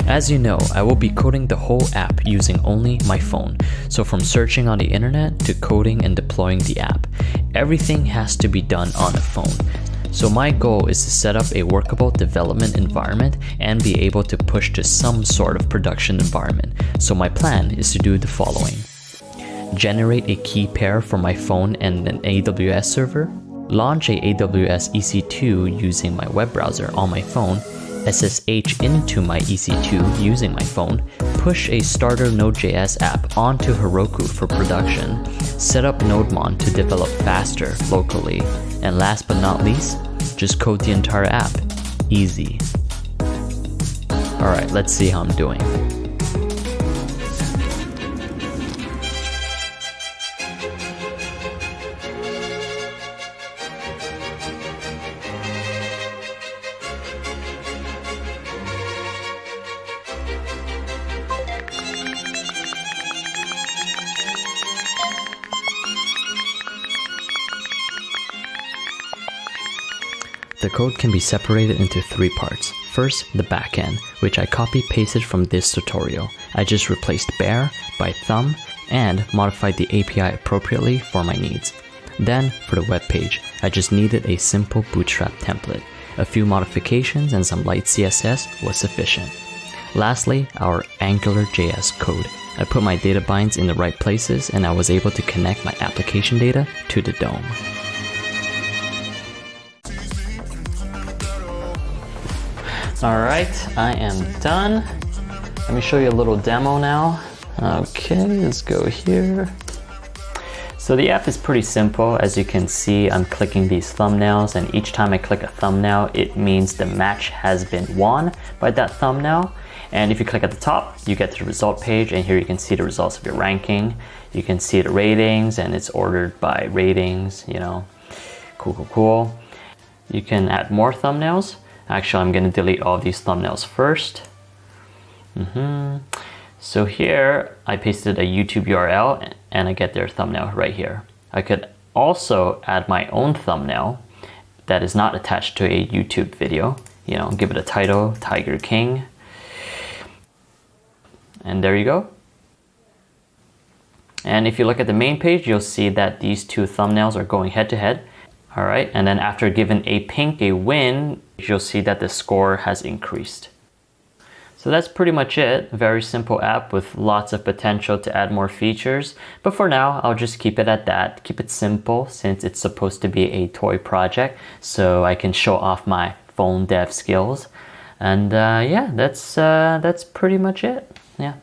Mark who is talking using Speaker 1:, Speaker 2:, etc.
Speaker 1: As you know, I will be coding the whole app using only my phone. So from searching on the internet to coding and deploying the app, everything has to be done on the phone. So my goal is to set up a workable development environment and be able to push to some sort of production environment. So my plan is to do the following. Generate a key pair for my phone and an AWS server, launch a AWS EC2 using my web browser on my phone, SSH into my EC2 using my phone, push a starter Node.js app onto Heroku for production, set up NodeMon to develop faster locally, and last but not least, just code the entire app. Easy. Alright, let's see how I'm doing. The code can be separated into three parts. First, the backend, which I copy-pasted from this tutorial. I just replaced bear by thumb and modified the API appropriately for my needs. Then, for the web page, I just needed a simple bootstrap template. A few modifications and some light CSS was sufficient. Lastly, our AngularJS code. I put my data binds in the right places and I was able to connect my application data to the DOM. Alright, I am done. Let me show you a little demo now. Okay, let's go here. So the app is pretty simple. As you can see, I'm clicking these thumbnails, and each time I click a thumbnail, it means the match has been won by that thumbnail. And if you click at the top, you get to the result page, and here you can see the results of your ranking. You can see the ratings, and it's ordered by ratings, you know. Cool. You can add more thumbnails. Actually, I'm gonna delete all of these thumbnails first. So here, I pasted a YouTube URL and I get their thumbnail right here. I could also add my own thumbnail that is not attached to a YouTube video. You know, give it a title, Tiger King. And there you go. And if you look at the main page, you'll see that these two thumbnails are going head to head. All right, and then after giving a pink a win, you'll see that the score has increased. So that's pretty much it. Very simple app with lots of potential to add more features. But for now, I'll just keep it at that. Keep it simple since it's supposed to be a toy project, so I can show off my phone dev skills. And yeah, that's pretty much it. Yeah.